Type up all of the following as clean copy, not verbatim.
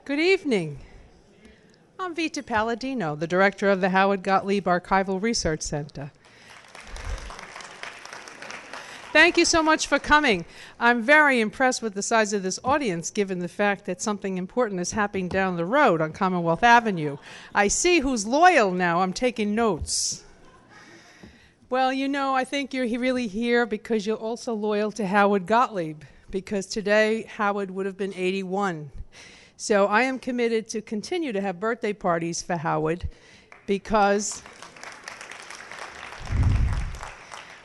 Good evening. I'm Vita Palladino, the director of the Howard Gottlieb Archival Research Center. Thank you so much for coming. I'm very impressed with the size of this audience, given the fact that something important is happening down the road on Commonwealth Avenue. I see who's loyal now. I'm taking notes. Well, you know, I think you're really here because you're also loyal to Howard Gottlieb, because today Howard would have been 81. So I am committed to continue to have birthday parties for Howard because,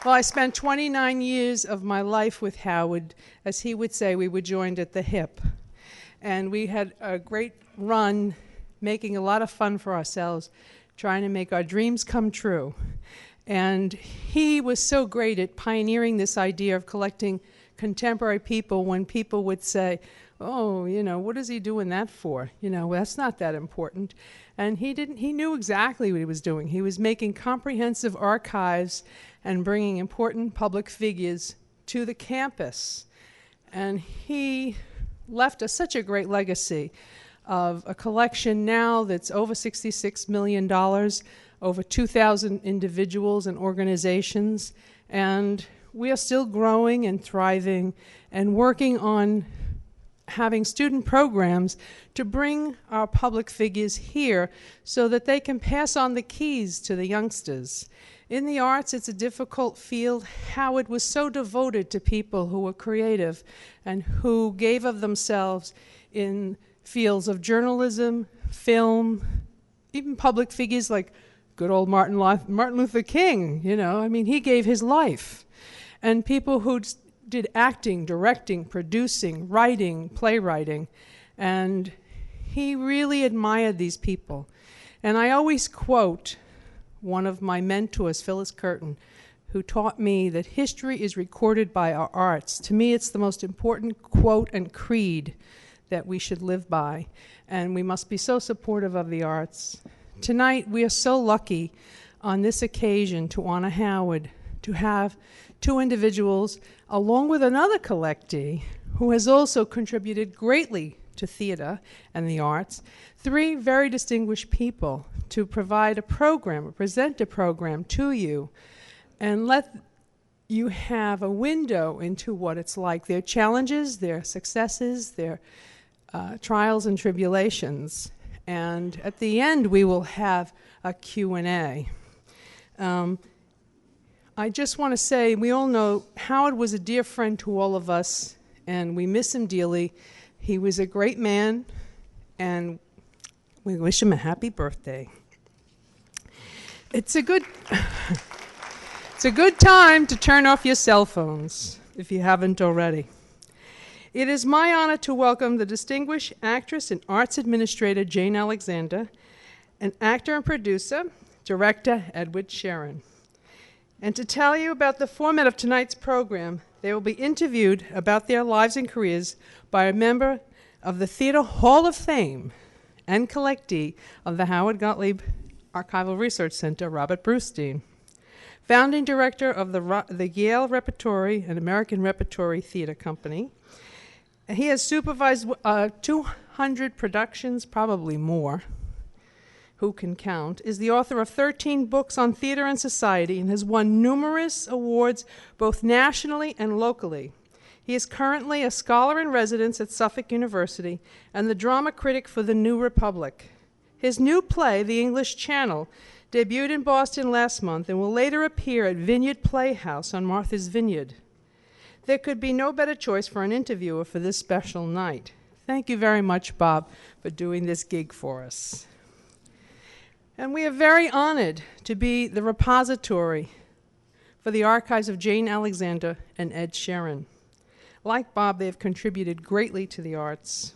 well, I spent 29 years of my life with Howard. As he would say, we were joined at the hip. And we had a great run, making a lot of fun for ourselves, trying to make our dreams come true. And he was so great at pioneering this idea of collecting contemporary people when people would say, oh, you know, what is he doing that for? You know, well, that's not that important. And he knew exactly what he was doing. He was making comprehensive archives and bringing important public figures to the campus. And he left us such a great legacy of a collection now that's over $66 million, over 2,000 individuals and organizations. And we are still growing and thriving and working on having student programs to bring our public figures here so that they can pass on the keys to the youngsters. In the arts, it's a difficult field. Howard was so devoted to people who were creative and who gave of themselves in fields of journalism, film, even public figures like good old Martin Luther King, you know. I mean, he gave his life. And people who did acting, directing, producing, writing, playwriting, and he really admired these people. And I always quote one of my mentors, Phyllis Curtin, who taught me that history is recorded by our arts. To me, it's the most important quote and creed that we should live by, and we must be so supportive of the arts. Tonight, we are so lucky on this occasion to honor Howard, to have two individuals, along with another collectee, who has also contributed greatly to theater and the arts, three very distinguished people to provide a program, or present a program to you, and let you have a window into what it's like, their challenges, their successes, their trials and tribulations. And at the end, we will have a Q&A. I just want to say, we all know Howard was a dear friend to all of us, and we miss him dearly. He was a great man, and we wish him a happy birthday. It's a good time to turn off your cell phones, if you haven't already. It is my honor to welcome the distinguished actress and arts administrator, Jane Alexander, and actor and producer, director, Ed Sherin. And to tell you about the format of tonight's program, they will be interviewed about their lives and careers by a member of the Theater Hall of Fame and collectee of the Howard Gottlieb Archival Research Center, Robert Brustein, founding director of the Yale Repertory and American Repertory Theater Company. He has supervised 200 productions, probably more. Who can count, is the author of 13 books on theater and society and has won numerous awards both nationally and locally. He is currently a scholar in residence at Suffolk University and the drama critic for The New Republic. His new play, The English Channel, debuted in Boston last month and will later appear at Vineyard Playhouse on Martha's Vineyard. There could be no better choice for an interviewer for this special night. Thank you very much, Bob, for doing this gig for us. And we are very honored to be the repository for the archives of Jane Alexander and Ed Sherin. Like Bob, they have contributed greatly to the arts.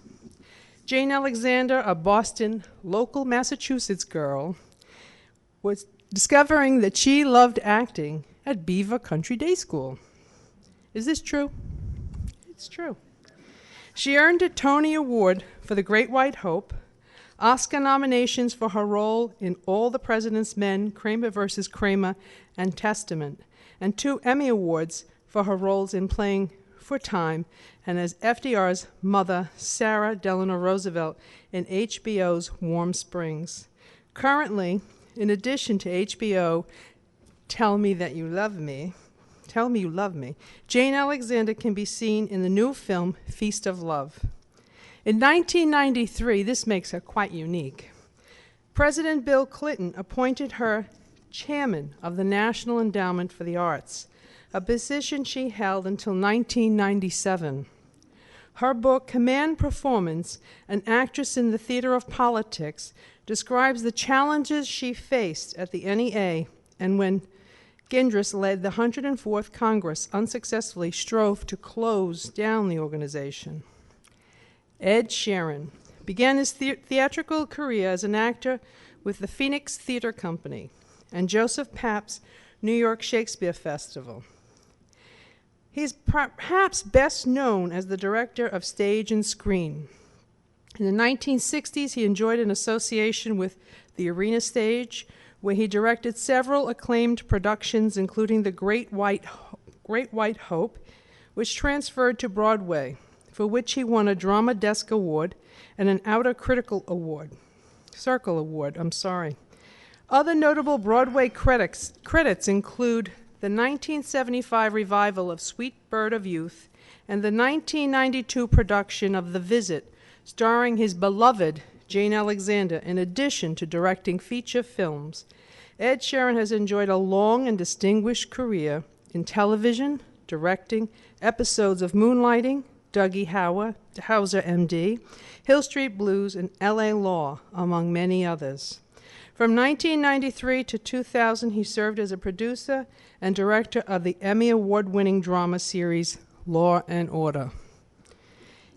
Jane Alexander, a Boston, local Massachusetts girl, was discovering that she loved acting at Beaver Country Day School. Is this true? It's true. She earned a Tony Award for The Great White Hope, Oscar nominations for her role in All the President's Men, Kramer vs. Kramer, and Testament, and 2 Emmy Awards for her roles in playing for Time and as FDR's mother, Sarah Delano Roosevelt, in HBO's Warm Springs. Currently, in addition to HBO Tell Me You Love Me, Jane Alexander can be seen in the new film Feast of Love. In 1993, this makes her quite unique. President Bill Clinton appointed her chairman of the National Endowment for the Arts, a position she held until 1997. Her book, Command Performance, An Actress in the Theater of Politics, describes the challenges she faced at the NEA and when Gindras led the 104th Congress unsuccessfully strove to close down the organization. Ed Sherin began his theatrical career as an actor with the Phoenix Theater Company and Joseph Papp's New York Shakespeare Festival. He's perhaps best known as the director of stage and screen. In the 1960s, he enjoyed an association with the Arena Stage, where he directed several acclaimed productions, including The Great White Hope, which transferred to Broadway, for which he won a Drama Desk Award and an Outer Circle Award. Other notable Broadway credits include the 1975 revival of Sweet Bird of Youth and the 1992 production of The Visit, starring his beloved Jane Alexander, in addition to directing feature films. Ed Sherin has enjoyed a long and distinguished career in television, directing episodes of Moonlighting, Dougie Hauser, MD, Hill Street Blues, and L.A. Law, among many others. From 1993 to 2000, he served as a producer and director of the Emmy Award-winning drama series Law and Order.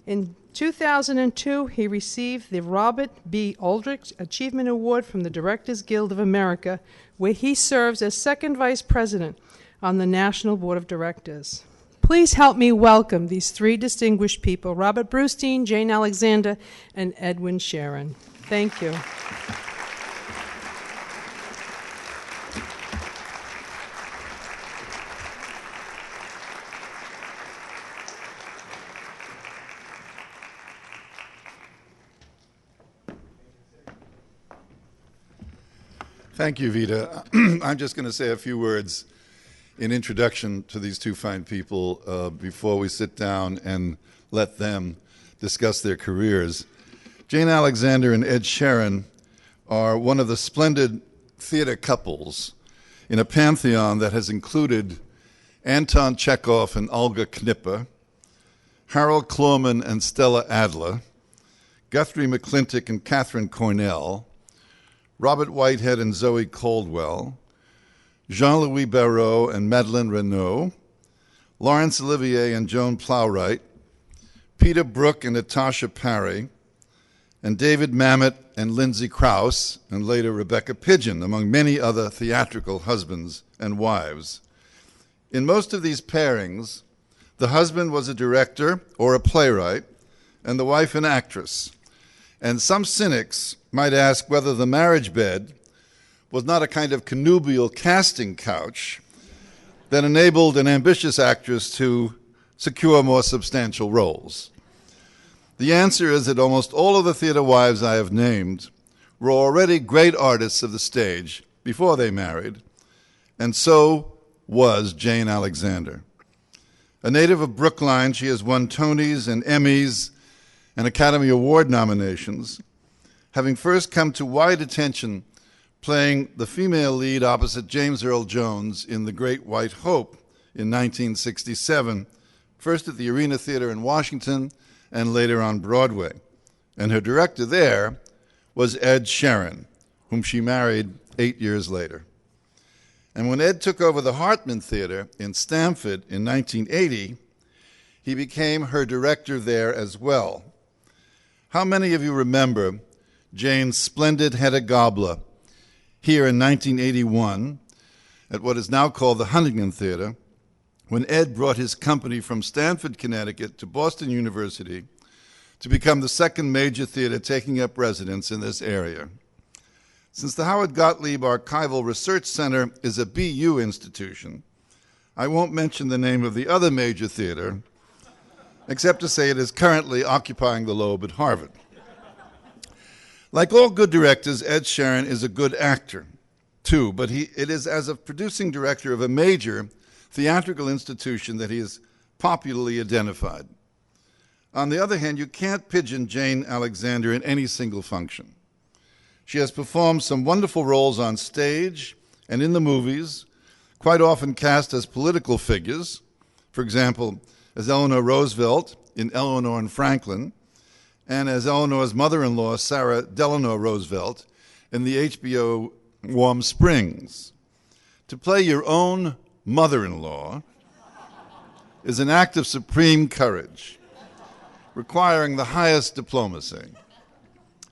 In 2002, he received the Robert B. Aldrich Achievement Award from the Directors Guild of America, where he serves as second vice president on the National Board of Directors. Please help me welcome these three distinguished people, Robert Brustein, Jane Alexander, and Edwin Sherin. Thank you. Thank you, Vita. I'm just going to say a few words in introduction to these two fine people before we sit down and let them discuss their careers. Jane Alexander and Ed Sherin are one of the splendid theater couples in a pantheon that has included Anton Chekhov and Olga Knipper, Harold Klorman and Stella Adler, Guthrie McClintock and Catherine Cornell, Robert Whitehead and Zoe Caldwell, Jean-Louis Barrault and Madeleine Renaud, Laurence Olivier and Joan Plowright, Peter Brook and Natasha Parry, and David Mamet and Lindsay Krause, and later Rebecca Pidgeon, among many other theatrical husbands and wives. In most of these pairings, the husband was a director or a playwright, and the wife an actress. And some cynics might ask whether the marriage bed was not a kind of connubial casting couch that enabled an ambitious actress to secure more substantial roles. The answer is that almost all of the theater wives I have named were already great artists of the stage before they married, and so was Jane Alexander. A native of Brookline, she has won Tonys and Emmys and Academy Award nominations, having first come to wide attention playing the female lead opposite James Earl Jones in The Great White Hope in 1967, first at the Arena Theater in Washington and later on Broadway. And her director there was Ed Sherin, whom she married 8 years later. And when Ed took over the Hartman Theater in Stamford in 1980, he became her director there as well. How many of you remember Jane's splendid Hedda Gabler here in 1981 at what is now called the Huntington Theater, when Ed brought his company from Stamford, Connecticut to Boston University to become the second major theater taking up residence in this area. Since the Howard Gottlieb Archival Research Center is a BU institution, I won't mention the name of the other major theater except to say it is currently occupying the lobe at Harvard. Like all good directors, Ed Sherin is a good actor, too, but it is as a producing director of a major theatrical institution that he is popularly identified. On the other hand, you can't pigeon Jane Alexander in any single function. She has performed some wonderful roles on stage and in the movies, quite often cast as political figures, for example, as Eleanor Roosevelt in Eleanor and Franklin, and as Eleanor's mother-in-law, Sarah Delano Roosevelt, in the HBO Warm Springs. To play your own mother-in-law is an act of supreme courage, requiring the highest diplomacy.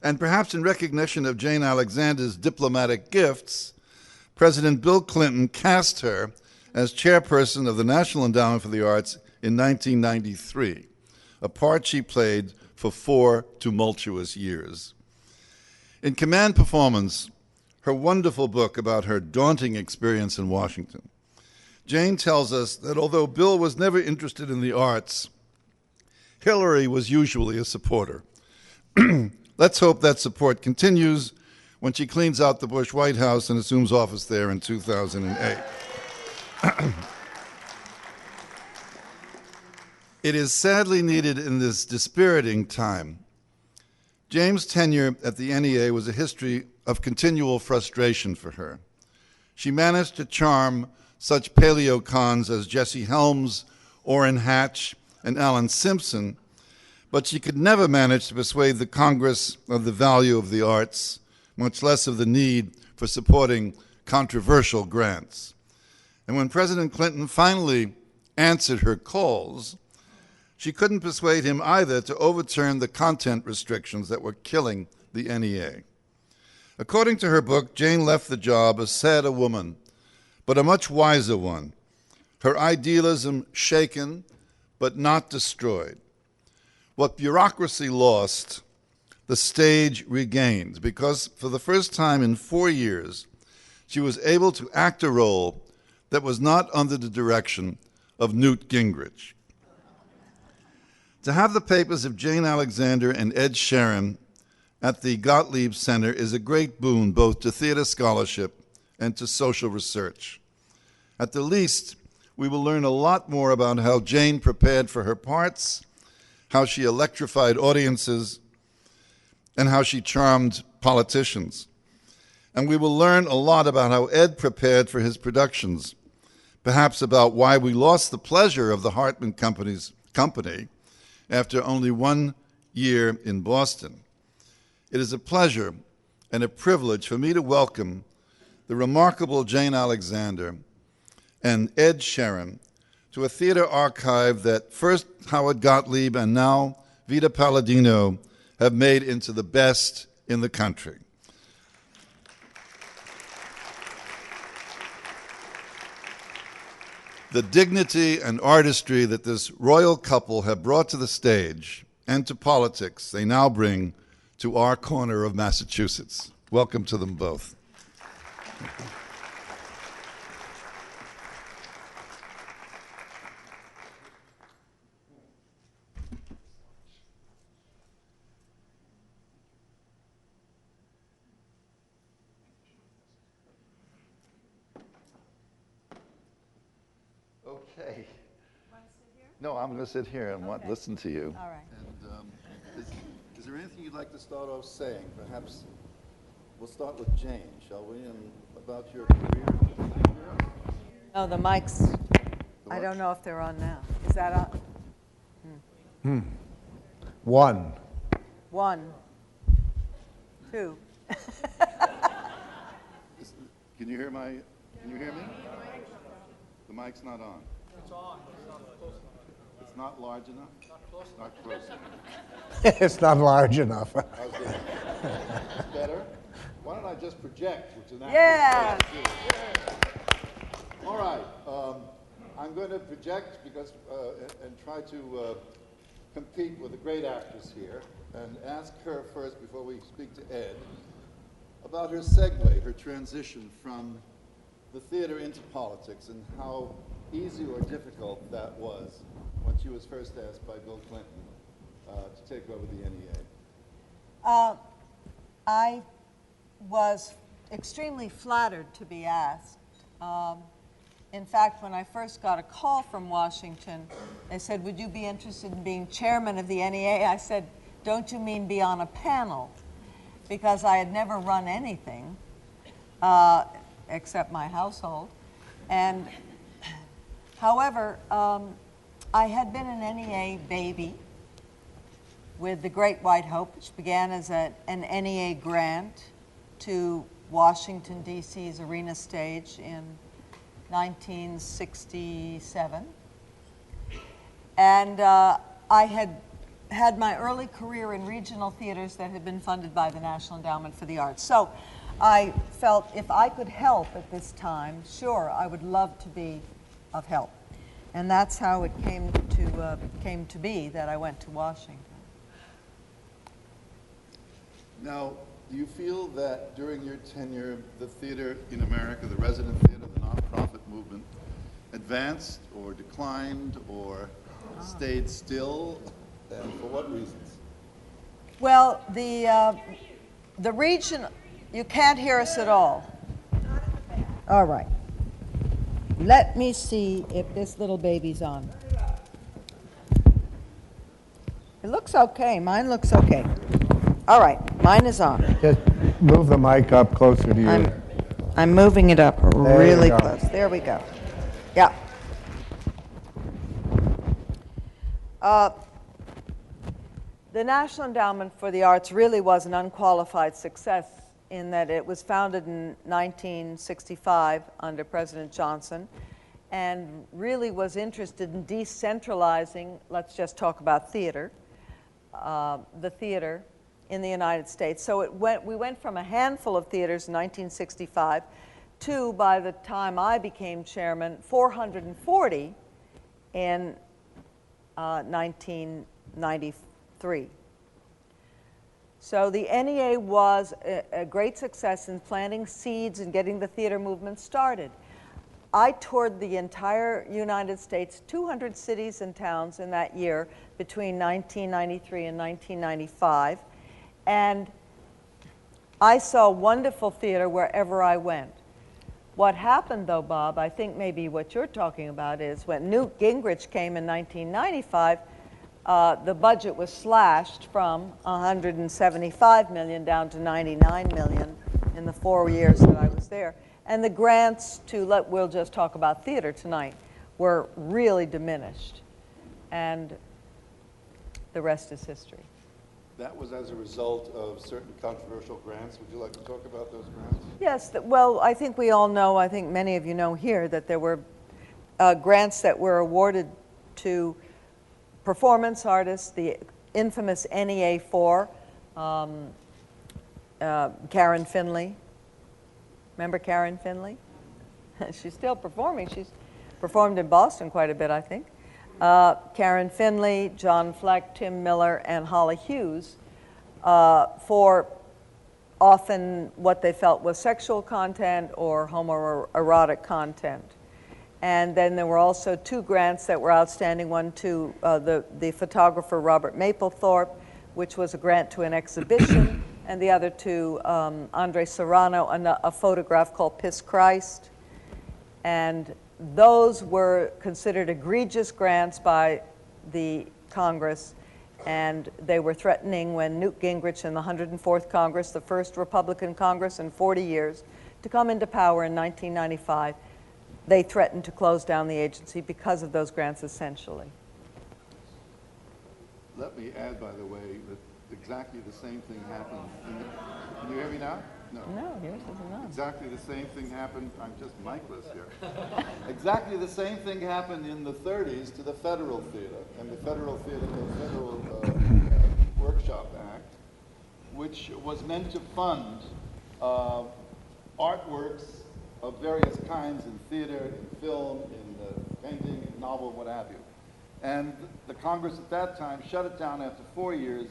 And perhaps in recognition of Jane Alexander's diplomatic gifts, President Bill Clinton cast her as chairperson of the National Endowment for the Arts in 1993, a part she played for 4 tumultuous years. In Command Performance, her wonderful book about her daunting experience in Washington, Jane tells us that although Bill was never interested in the arts, Hillary was usually a supporter. Let's hope that support continues when she cleans out the Bush White House and assumes office there in 2008. It is sadly needed in this dispiriting time. Jane's tenure at the NEA was a history of continual frustration for her. She managed to charm such paleocons as Jesse Helms, Orrin Hatch, and Alan Simpson, but she could never manage to persuade the Congress of the value of the arts, much less of the need for supporting controversial grants. And when President Clinton finally answered her calls, she couldn't persuade him either to overturn the content restrictions that were killing the NEA. According to her book, Jane left the job a sadder woman, but a much wiser one, her idealism shaken but not destroyed. What bureaucracy lost, the stage regained, because for the first time in 4 years, she was able to act a role that was not under the direction of Newt Gingrich. To have the papers of Jane Alexander and Ed Sherin at the Gottlieb Center is a great boon both to theater scholarship and to social research. At the least, we will learn a lot more about how Jane prepared for her parts, how she electrified audiences, and how she charmed politicians. And we will learn a lot about how Ed prepared for his productions, perhaps about why we lost the pleasure of the Hartman Company's company after only 1 year in Boston. It is a pleasure and a privilege for me to welcome the remarkable Jane Alexander and Ed Sherin to a theater archive that first Howard Gottlieb and now Vita Palladino have made into the best in the country. The dignity and artistry that this royal couple have brought to the stage and to politics, they now bring to our corner of Massachusetts. Welcome to them both. Okay. Want to sit here? No, I'm going to sit here and Okay. listen to you. All right. And is there anything you'd like to start off saying? Perhaps we'll start with Jane, shall we, and about your career? Oh, the mics, I don't know if they're on now. Is that on? 1. 1, 2. Can you hear me? The mic's not on. It's on. It's not close enough. It's not large enough? Not close enough. It's not large enough. How's this? It's better? Why don't I just project, which is an Yeah. All right. I'm going to project because and try to compete with a great actress here and ask her first, before we speak to Ed, about her segue, her transition from the theater into politics and how easy or difficult that was. when she was first asked by Bill Clinton to take over the NEA? I was extremely flattered to be asked. In fact, when I first got a call from Washington, they said, would you be interested in being chairman of the NEA? I said, don't you mean be on a panel? Because I had never run anything except my household. And however, I had been an NEA baby with the Great White Hope, which began as an NEA grant to Washington, D.C.'s arena stage in 1967. And I had had my early career in regional theaters that had been funded by the National Endowment for the Arts. So I felt if I could help at this time, sure, I would love to be of help. And that's how it came to be that I went to Washington. Now, do you feel that during your tenure, the theater in America, the resident theater, the nonprofit movement, advanced or declined or stayed still? And for what reasons? Well, the region, you can't hear us at all. All right. Let me see if this little baby's on. It looks okay. Mine looks okay. All right, mine is on. Just move the mic up closer to you. I'm moving it up really close. There we go. Yeah. The National Endowment for the Arts really was an unqualified success in that it was founded in 1965 under President Johnson and really was interested in decentralizing, let's just talk about theater, the theater in the United States. So we went from a handful of theaters in 1965 to, by the time I became chairman, 440 in 1993. So the NEA was a great success in planting seeds and getting the theater movement started. I toured the entire United States, 200 cities and towns in that year between 1993 and 1995. And I saw wonderful theater wherever I went. What happened, though, Bob, I think maybe what you're talking about is when Newt Gingrich came in 1995, the budget was slashed from $175 million down to $99 million in the 4 years that I was there. And the grants to, we'll just talk about theater tonight, were really diminished. And the rest is history. That was as a result of certain controversial grants. Would you like to talk about those grants? Yes, well, I think we all know, I think many of you know here, that there were grants that were awarded to performance artists, the infamous NEA 4, Karen Finley. Remember Karen Finley? She's still performing. She's performed in Boston quite a bit, I think. Karen Finley, John Fleck, Tim Miller, and Holly Hughes for often what they felt was sexual content or homoerotic content. And then there were also 2 grants that were outstanding, one to the photographer Robert Mapplethorpe, which was a grant to an exhibition, and the other to Andre Serrano, a photograph called Piss Christ. And those were considered egregious grants by the Congress, and they were threatening when Newt Gingrich in the 104th Congress, the first Republican Congress in 40 years, to come into power in 1995, they threatened to close down the agency because of those grants, essentially. Let me add, by the way, that exactly the same thing happened. Can you hear me now? No, yours isn't on. Exactly the same thing happened. I'm just micless here. Exactly the same thing happened in the 30s to the Federal Theater and the Federal Workshop Act, which was meant to fund artworks of various kinds in theater, in film, in painting, in novel, what have you. And the Congress at that time shut it down after 4 years.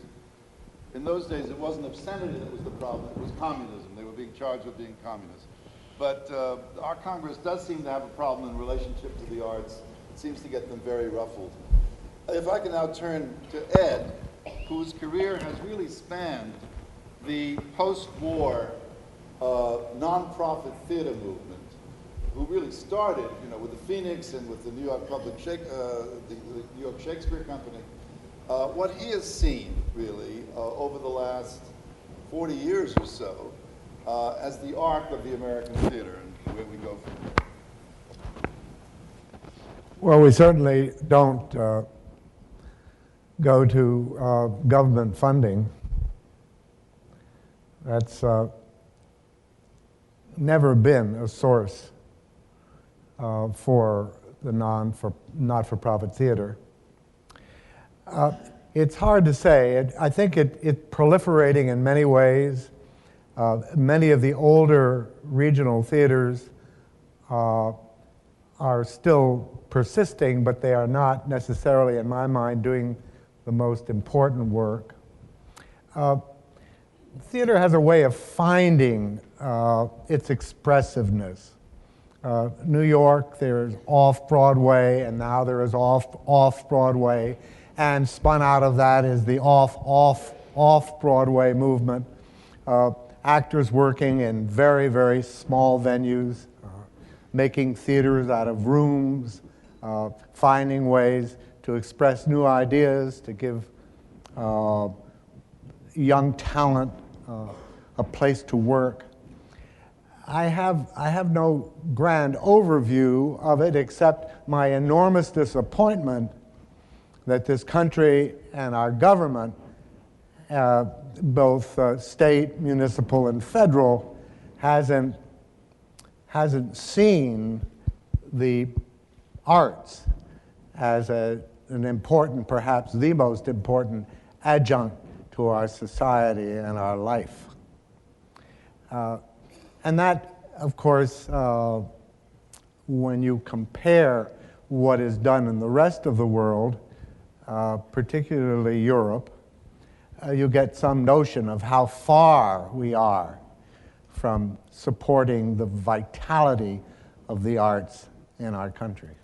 In those days, it wasn't obscenity that was the problem, it was communism. They were being charged with being communists. But our Congress does seem to have a problem in relationship to the arts. It seems to get them very ruffled. if I can now turn to Ed, whose career has really spanned the post-war nonprofit theater movement, who really started, with the Phoenix and with the New York the New York Shakespeare Company. What he has seen, really, over the last 40 years or so, as the arc of the American theater, and where we go from there. Well, we certainly don't go to government funding. That's never been a source for the not-for-profit theater. It's hard to say. I think it's proliferating in many ways. Many of the older regional theaters are still persisting, but they are not necessarily, in my mind, doing the most important work. Theater has a way of finding its expressiveness. New York, there's off-Broadway, and now there is off-Broadway, and spun out of that is the off-Broadway movement. Actors working in very, very small venues, making theaters out of rooms, finding ways to express new ideas, to give young talent a place to work. I have no grand overview of it except my enormous disappointment that this country and our government, both state, municipal, and federal, hasn't seen the arts as an important, perhaps the most important adjunct to our society and our life. And that, of course, when you compare what is done in the rest of the world, particularly Europe, you get some notion of how far we are from supporting the vitality of the arts in our country.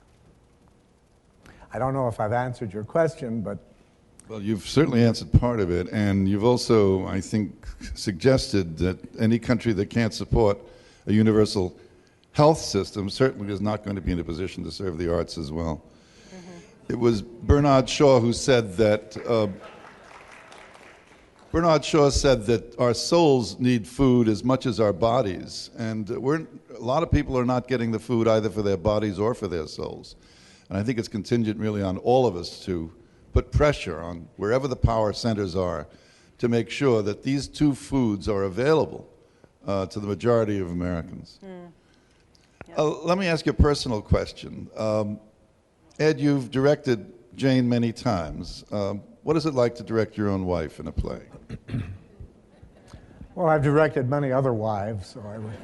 I don't know if I've answered your question, but... Well, you've certainly answered part of it, and you've also, I think, suggested that any country that can't support a universal health system certainly is not going to be in a position to serve the arts as well. Mm-hmm. It was Bernard Shaw who said that our souls need food as much as our bodies, and a lot of people are not getting the food either for their bodies or for their souls. And I think it's contingent really on all of us to put pressure on wherever the power centers are to make sure that these two foods are available to the majority of Americans. Mm. Yeah. Let me ask you a personal question. Ed, you've directed Jane many times. What is it like to direct your own wife in a play? Well, I've directed many other wives, so I would...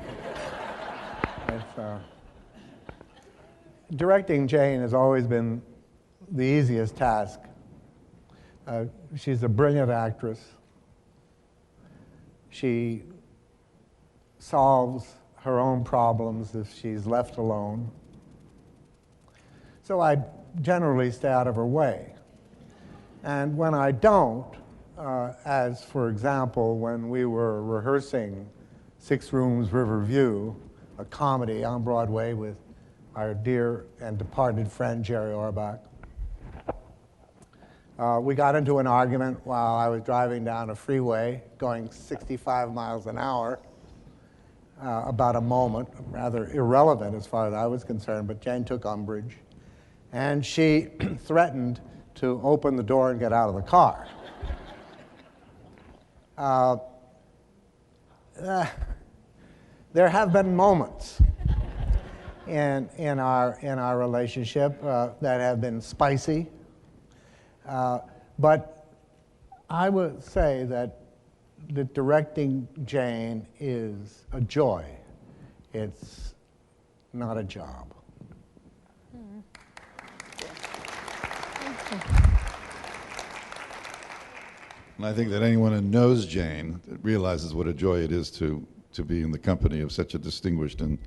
Directing Jane has always been the easiest task. She's a brilliant actress. She solves her own problems if she's left alone. So I generally stay out of her way. And when I don't, as for example, when we were rehearsing Six Rooms River View, a comedy on Broadway with our dear and departed friend Jerry Orbach. We got into an argument while I was driving down a freeway going 65 miles an hour about a moment, rather irrelevant as far as I was concerned, but Jane took umbrage. And she threatened to open the door and get out of the car. There have been moments in our relationship that have been spicy, but I would say that directing Jane is a joy. It's not a job. And I think that anyone who knows Jane realizes what a joy it is to be in the company of such a distinguished and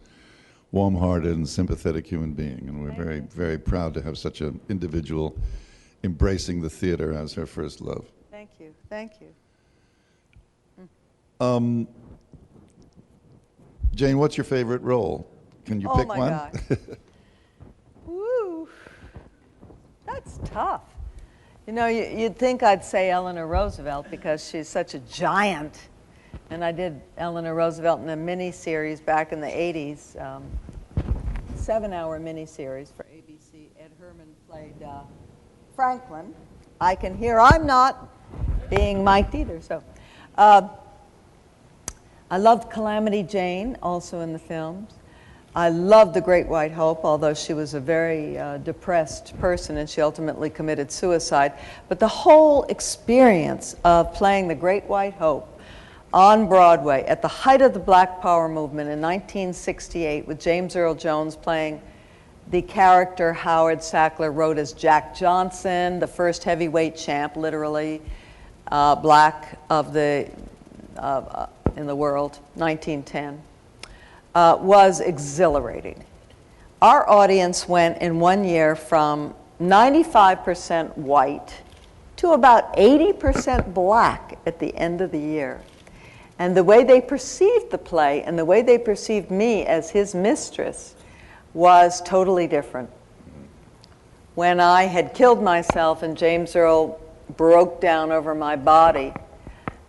warm-hearted and sympathetic human being. And we're very, very proud to have such an individual embracing the theater as her first love. Thank you. Thank you. Jane, what's your favorite role? Can you pick one? Oh my gosh. Woo. That's tough. You know, you'd think I'd say Eleanor Roosevelt because she's such a giant. And I did Eleanor Roosevelt in a mini-series back in the 80s, 7-hour mini-series for ABC. Ed Herman played Franklin. I can hear I'm not being mic'd either. So, I loved Calamity Jane, also in the films. I loved The Great White Hope, although she was a very depressed person and she ultimately committed suicide. But the whole experience of playing The Great White Hope on Broadway at the height of the Black Power movement in 1968 with James Earl Jones playing the character Howard Sackler wrote as Jack Johnson, the first heavyweight champ, literally, black of the, in the world, 1910. Was exhilarating. Our audience went in 1 year from 95% white to about 80% black at the end of the year. And the way they perceived the play and the way they perceived me as his mistress was totally different. When I had killed myself and James Earl broke down over my body,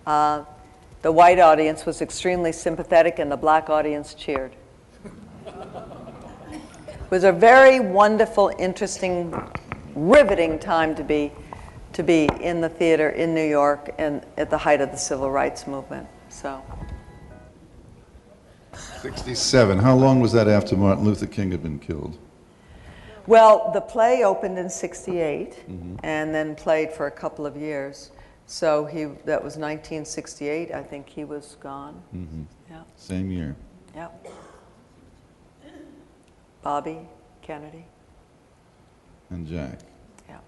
the white audience was extremely sympathetic and the black audience cheered. It was a very wonderful, interesting, riveting time to be in the theater in New York and at the height of the civil rights movement. So, 67. How long was that after Martin Luther King had been killed? well, the play opened in 68 and then played for a couple of years. So that was 1968. I think he was gone. Yeah. Same year. Yep. Bobby Kennedy. And Jack. Yeah.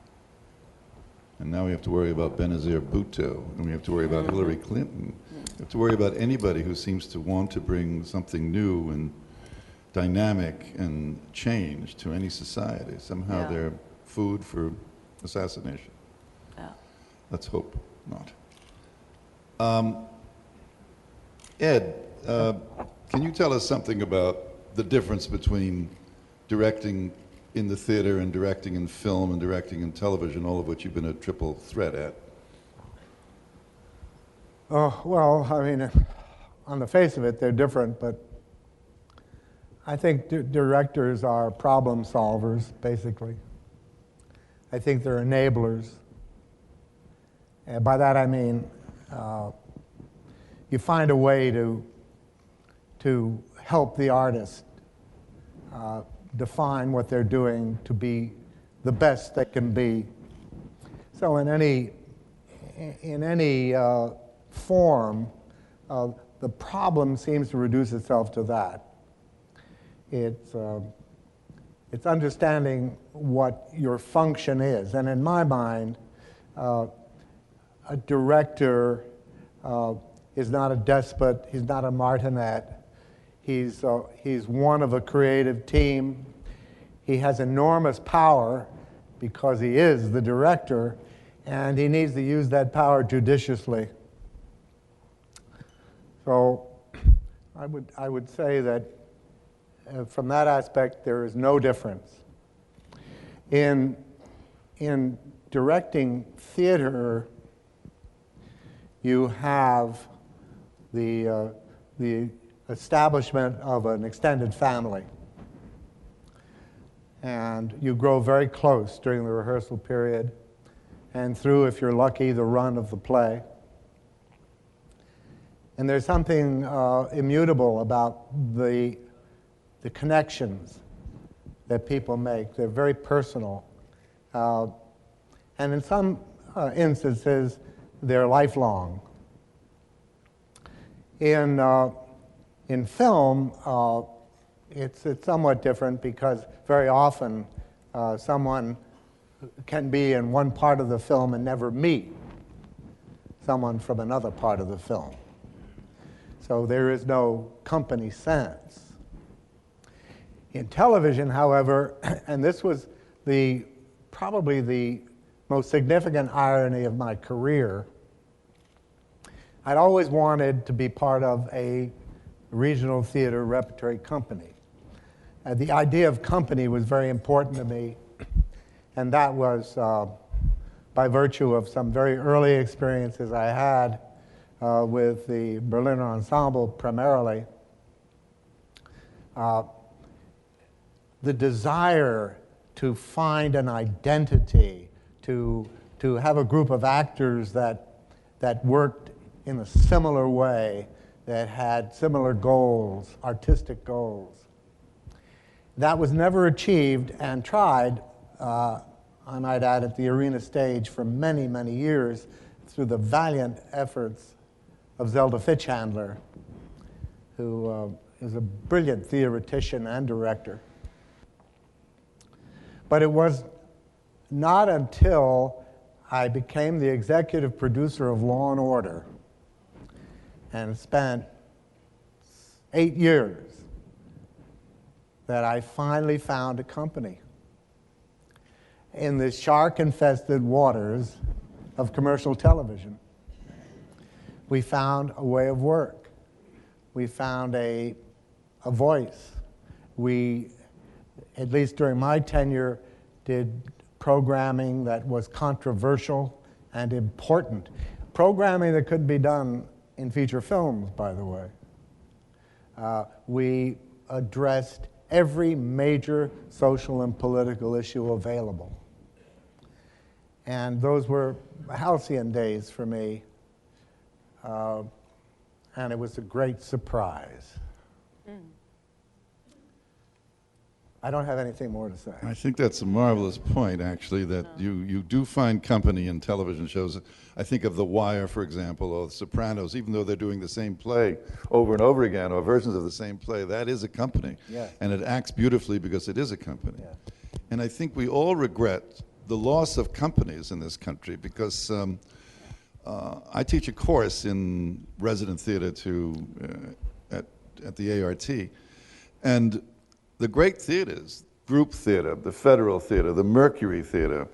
And now we have to worry about Benazir Bhutto, and we have to worry about Hillary Clinton. We have to worry about anybody who seems to want to bring something new and dynamic and change to any society. Somehow they're food for assassination. Yeah. Let's hope not. Ed, can you tell us something about the difference between directing in the theater and directing in film and directing in television, all of which you've been a triple threat at? Oh, well, I mean, on the face of it, they're different, but I think directors are problem solvers, basically. I think they're enablers. And by that I mean you find a way to help the artist define what they're doing to be the best they can be. So in any form, the problem seems to reduce itself to that. It's understanding what your function is. And in my mind, a director is not a despot, he's not a martinet. He's one of a creative team. He has enormous power because he is the director, and he needs to use that power judiciously. So I would say that from that aspect, there is no difference. In directing theater, you have the establishment of an extended family. And you grow very close during the rehearsal period and through, if you're lucky, the run of the play. And there's something immutable about the connections that people make. They're very personal. And in some instances, they're lifelong. In film, it's somewhat different because very often someone can be in one part of the film and never meet someone from another part of the film. So there is no company sense. In television, however, and this was probably the most significant irony of my career, I'd always wanted to be part of a regional theater repertory company. The idea of company was very important to me, and that was by virtue of some very early experiences I had with the Berliner Ensemble primarily. The desire to find an identity, to have a group of actors that worked in a similar way, that had similar goals, artistic goals. That was never achieved and tried, I might add, at the arena stage for many, many years through the valiant efforts of Zelda Fitzhandler, who is a brilliant theoretician and director. But it was not until I became the executive producer of Law & Order and spent 8 years that I finally found a company in the shark-infested waters of commercial television. We found a way of work. We found a voice. We, at least during my tenure, did programming that was controversial and important. Programming that couldn't be done in feature films, by the way. We addressed every major social and political issue available. And those were halcyon days for me. And it was a great surprise. I don't have anything more to say. I think that's a marvelous point, actually, that you do find company in television shows. I think of The Wire, for example, or The Sopranos, even though they're doing the same play over and over again, or versions of the same play, that is a company. Yes. And it acts beautifully because it is a company. Yes. And I think we all regret the loss of companies in this country because I teach a course in resident theater at the ART. And the great theaters, Group Theater, the Federal Theater, the Mercury Theater,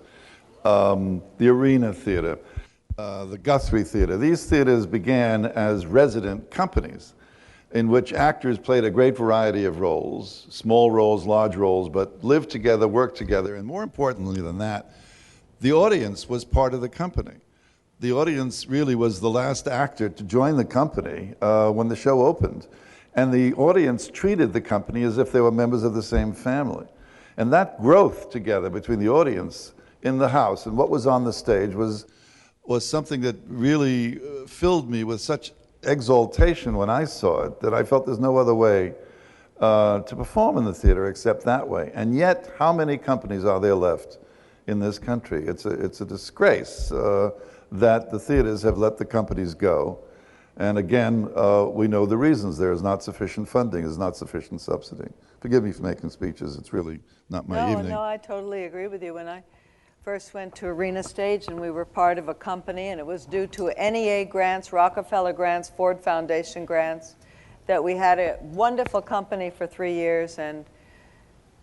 the Arena Theater, the Guthrie Theater, these theaters began as resident companies in which actors played a great variety of roles, small roles, large roles, but lived together, worked together, and more importantly than that, the audience was part of the company. The audience really was the last actor to join the company when the show opened. And the audience treated the company as if they were members of the same family. And that growth together between the audience in the house and what was on the stage was something that really filled me with such exaltation when I saw it that I felt there's no other way to perform in the theater except that way. And yet, how many companies are there left in this country? It's a disgrace that the theaters have let the companies go. And again, we know the reasons. There is not sufficient funding, there's not sufficient subsidy. Forgive me for making speeches, it's really not my evening. No, I totally agree with you. When I first went to Arena Stage and we were part of a company and it was due to NEA grants, Rockefeller grants, Ford Foundation grants, that we had a wonderful company for 3 years, and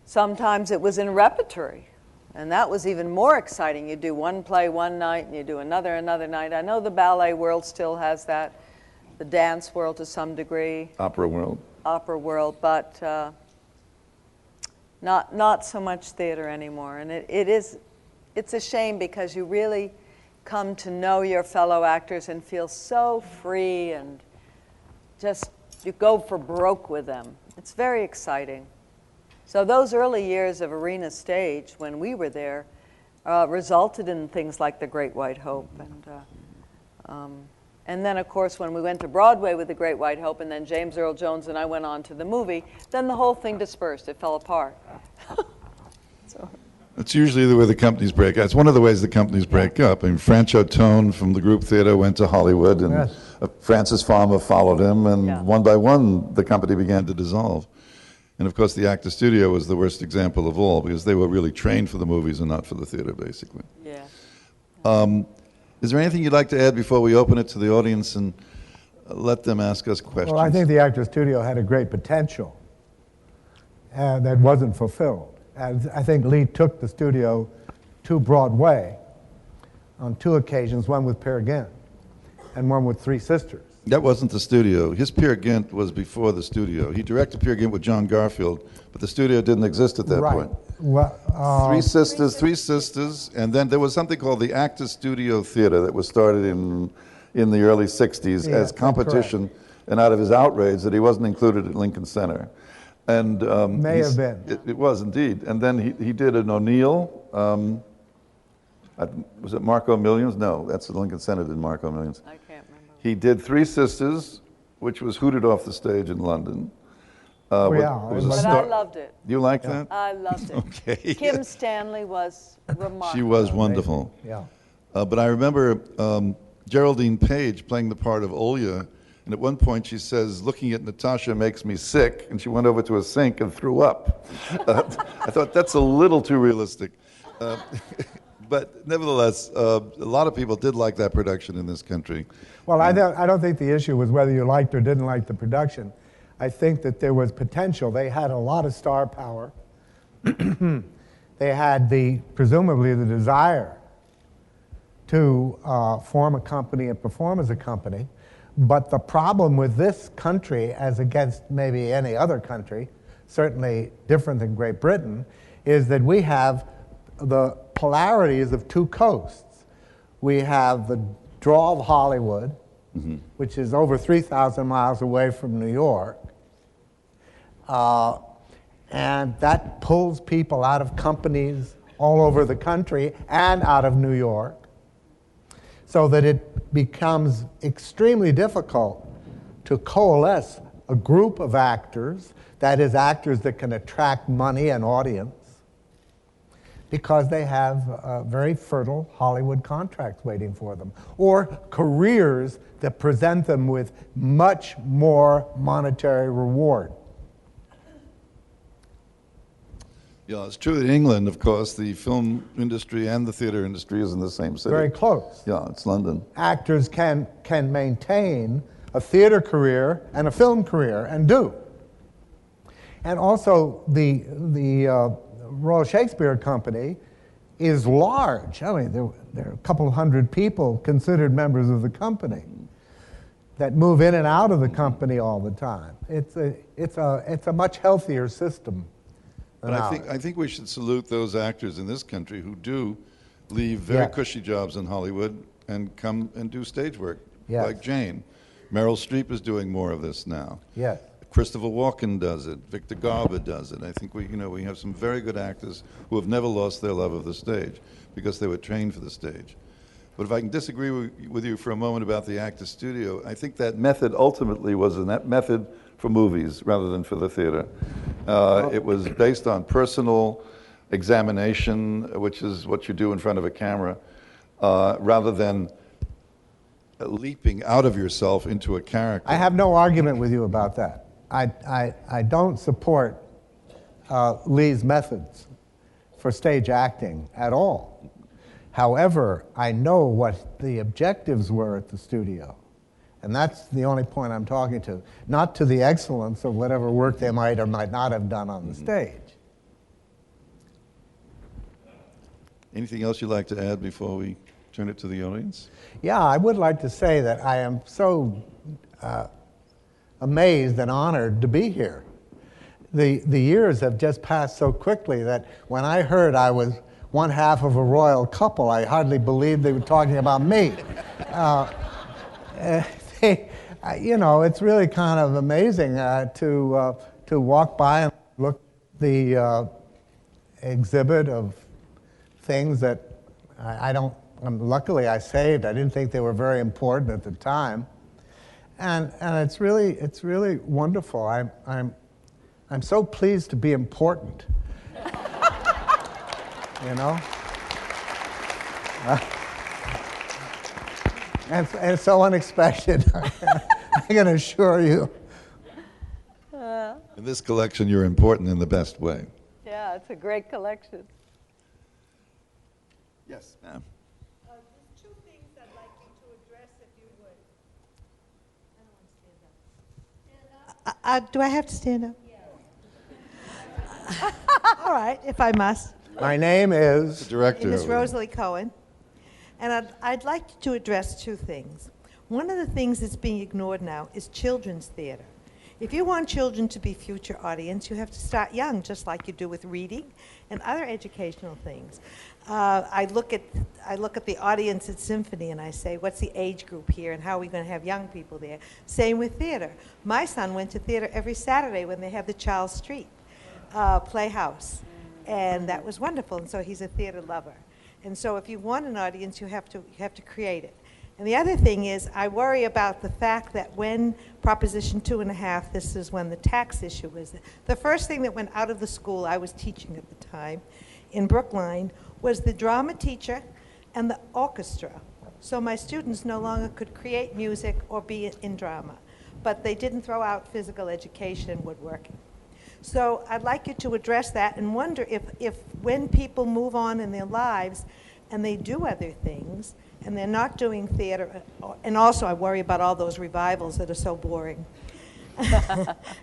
sometimes it was in repertory. And that was even more exciting. You do one play one night and you do another night. I know the ballet world still has that. The dance world to some degree. Opera world. Opera world, but not so much theater anymore. And it's a shame because you really come to know your fellow actors and feel so free and just you go for broke with them. It's very exciting. So those early years of Arena Stage when we were there resulted in things like The Great White Hope and then, of course, when we went to Broadway with The Great White Hope, and then James Earl Jones and I went on to the movie, then the whole thing dispersed. It fell apart. So. It's usually the way the companies break up. It's one of the ways the companies break up. I mean, Francho Tone from the Group Theater went to Hollywood, and yes. Francis Farmer followed him, and one by one, the company began to dissolve. And of course, the Actor Studio was the worst example of all, because they were really trained for the movies and not for the theater, basically. Yeah. Is there anything you'd like to add before we open it to the audience and let them ask us questions? Well, I think the Actors Studio had a great potential that wasn't fulfilled. And I think Lee took the studio to Broadway on 2 occasions, one with Peer Gynt and one with Three Sisters. That wasn't the studio. His Peer Gynt was before the studio. He directed Peer Gynt with John Garfield, but the studio didn't exist at that point. Well, Three Sisters, and then there was something called the Actors Studio Theater that was started in the early 60s Yeah, as competition, and out of his outrage that he wasn't included at Lincoln Center. And May have been. It was indeed. And then he did an O'Neill. Was it Marco Millions? No, that's the Lincoln Center did Marco Millions. I can't remember. He did Three Sisters, which was hooted off the stage in London. Yeah, But I loved it. You liked that? I loved it. Okay. Kim Stanley was remarkable. She was wonderful. Yeah. But I remember Geraldine Page playing the part of Olya, and at one point she says, "Looking at Natasha makes me sick," and she went over to a sink and threw up. I thought that's a little too realistic. But nevertheless, a lot of people did like that production in this country. Well, I don't think the issue was whether you liked or didn't like the production. I think that there was potential. They had a lot of star power. They had presumably the desire to form a company and perform as a company. But the problem with this country, as against maybe any other country, certainly different than Great Britain, is that we have the polarities of 2 coasts. We have the draw of Hollywood, which is over 3,000 miles away from New York, and that pulls people out of companies all over the country and out of New York, so that it becomes extremely difficult to coalesce a group of actors, that is, actors that can attract money and audience, because they have very fertile Hollywood contracts waiting for them, or careers that present them with much more monetary reward. Yeah, it's true that in England, of course, the film industry and the theater industry is in the same city. Very close. Yeah, it's London. Actors can maintain a theater career and a film career, and do. And also, the Royal Shakespeare Company is large. I mean, there are a couple of hundred people considered members of the company that move in and out of the company all the time. It's a much healthier system. But I think we should salute those actors in this country who do leave very cushy jobs in Hollywood and come and do stage work, like Jane. Meryl Streep is doing more of this now. Yes. Christopher Walken does it. Victor Garber does it. I think we have some very good actors who have never lost their love of the stage because they were trained for the stage. But if I can disagree with you for a moment about the actor studio, I think that method ultimately was a method for movies rather than for the theater. It was based on personal examination, which is what you do in front of a camera, rather than leaping out of yourself into a character. I have no argument with you about that. I don't support Lee's methods for stage acting at all. However, I know what the objectives were at the studio. And that's the only point I'm talking to. Not to the excellence of whatever work they might or might not have done on the stage. Anything else you'd like to add before we turn it to the audience? Yeah, I would like to say that I am so amazed and honored to be here. The years have just passed so quickly that when I heard I was one half of a royal couple, I hardly believed they were talking about me. It's really kind of amazing to walk by and look at the exhibit of things that luckily I saved. I didn't think they were very important at the time, and it's really wonderful. I'm so pleased to be important. You know, and it's so unexpected. I can assure you. In this collection, you're important in the best way. Yeah, it's a great collection. Yes, ma'am. There's 2 things I'd like you to address, if you would. I don't want to stand up. Do I have to stand up? All right, if I must. My name is The director. Miss Rosalie Cohen. And I'd like to address two things. One of the things that's being ignored now is children's theater. If you want children to be future audience, you have to start young, just like you do with reading and other educational things. I look at the audience at Symphony and I say, what's the age group here and how are we going to have young people there? Same with theater. My son went to theater every Saturday when they have the Charles Street Playhouse, and that was wonderful, and so he's a theater lover. And so if you want an audience, you have to create it. And the other thing is, I worry about the fact that when Proposition 2.5, this is when the tax issue was, the first thing that went out of the school I was teaching at the time in Brookline was the drama teacher and the orchestra. So my students no longer could create music or be in drama, but they didn't throw out physical education and woodworking. So I'd like you to address that and wonder if when people move on in their lives and they do other things, and they're not doing theater, and also I worry about all those revivals that are so boring,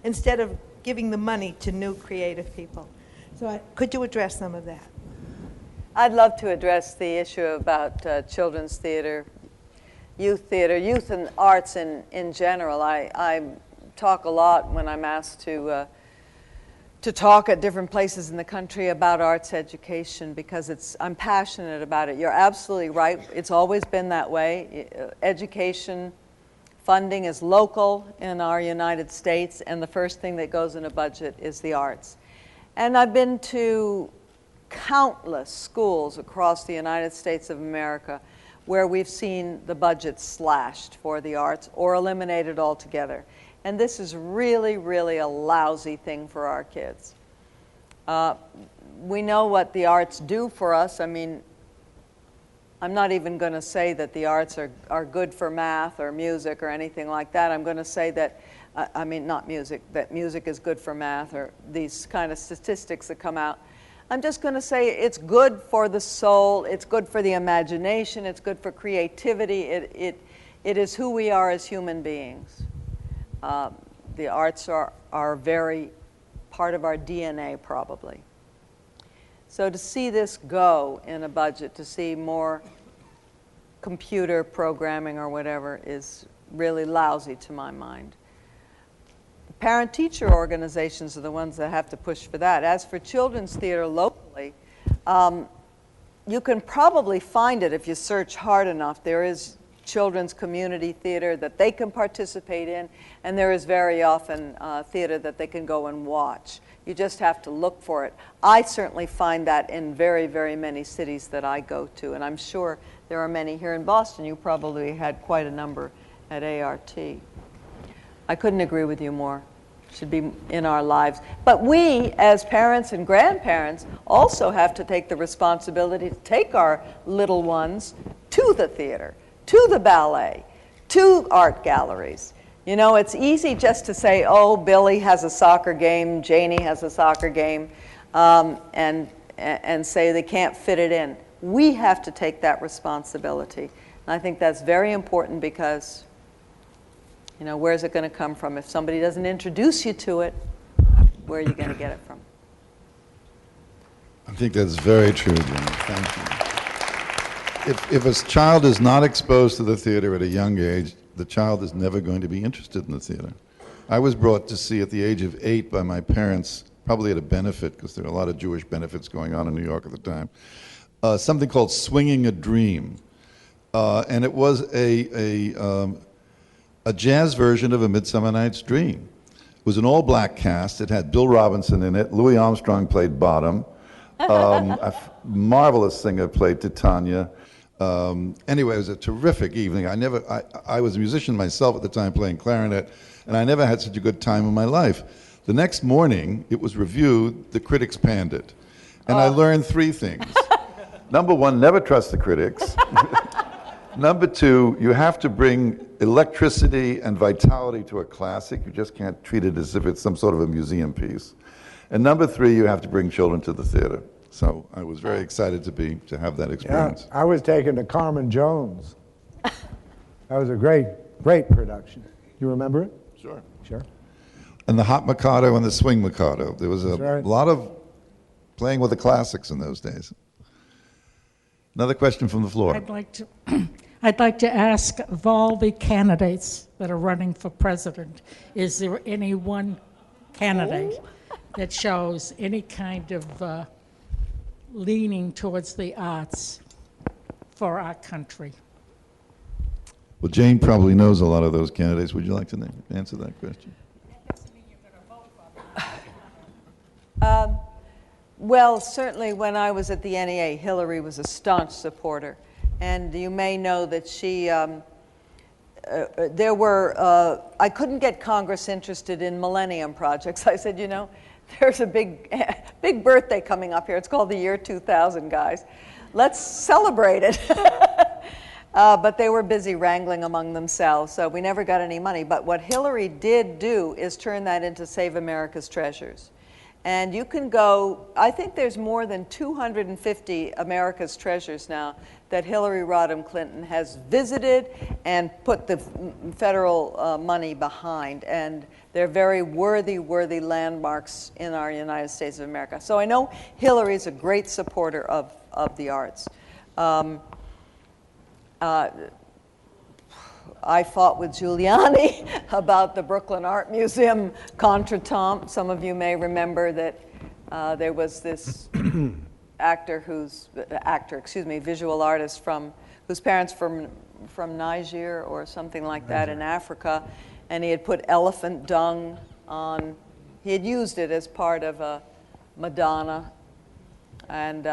instead of giving the money to new creative people. So could you address some of that? I'd love to address the issue about children's theater, youth and arts in general. I talk a lot when I'm asked to talk at different places in the country about arts education because I'm passionate about it. You're absolutely right. It's always been that way. Education funding is local in our United States, and the first thing that goes in a budget is the arts. And I've been to countless schools across the United States of America where we've seen the budget slashed for the arts or eliminated altogether. And this is really, really a lousy thing for our kids. We know what the arts do for us. I mean, I'm not even going to say that the arts are good for math or music or anything like that. I'm going to say that, I mean, not music, that music is good for math or these kind of statistics that come out. I'm just going to say it's good for the soul, it's good for the imagination, it's good for creativity. It is who we are as human beings. The arts are very part of our DNA, probably. So to see this go in a budget, to see more computer programming or whatever is really lousy to my mind. The parent-teacher organizations are the ones that have to push for that. As for children's theater locally, you can probably find it if you search hard enough. There is children's community theater that they can participate in, and there is very often theater that they can go and watch. You just have to look for it. I certainly find that in very, very many cities that I go to, and I'm sure there are many here in Boston. You probably had quite a number at ART. I couldn't agree with you more. It should be in our lives. But we, as parents and grandparents, also have to take the responsibility to take our little ones to the theater, to the ballet, to art galleries. You know, it's easy just to say, oh, Billy has a soccer game, Janie has a soccer game, and say they can't fit it in. We have to take that responsibility. And I think that's very important because, you know, where's it going to come from? If somebody doesn't introduce you to it, where are you going to get it from? I think that's very true, Jenny. Thank you. If a child is not exposed to the theater at a young age, the child is never going to be interested in the theater. I was brought to see at the age of 8 by my parents, probably at a benefit, because there were a lot of Jewish benefits going on in New York at the time, something called Swinging a Dream. And it was a jazz version of A Midsummer Night's Dream. It was an all-black cast. It had Bill Robinson in it. Louis Armstrong played Bottom. A marvelous singer played Titania. Anyway, it was a terrific evening. I was a musician myself at the time playing clarinet, and I never had such a good time in my life. The next morning, it was reviewed, the critics panned it. And I learned 3 things. Number 1, never trust the critics. Number 2, you have to bring electricity and vitality to a classic. You just can't treat it as if it's some sort of a museum piece. And number 3, you have to bring children to the theater. So I was very excited to have that experience. Yeah, I was taken to Carmen Jones. That was a great production. You remember it? Sure. Sure. And the Hot Mikado and the Swing Mikado. There was a right. lot of playing with the classics in those days. Another question from the floor. I'd like to ask of all the candidates that are running for president, is there any one candidate that shows any kind of leaning towards the arts for our country? Well, Jane probably knows a lot of those candidates. Would you like to answer that question? Well, certainly when I was at the NEA, Hillary was a staunch supporter. And you may know that she, I couldn't get Congress interested in millennium projects. I said, you know, there's a big birthday coming up here. It's called the year 2000, guys. Let's celebrate it. But they were busy wrangling among themselves, so we never got any money. But what Hillary did do is turn that into Save America's Treasures. And you can go, I think there's more than 250 America's Treasures now that Hillary Rodham Clinton has visited and put the federal money behind. And they're very worthy landmarks in our United States of America. So I know Hillary's a great supporter of the arts. I fought with Giuliani about the Brooklyn Art Museum contretemps. Some of you may remember that there was this visual artist whose parents from Niger or something like that in Africa, and he had put elephant dung on. He had used it as part of a Madonna, and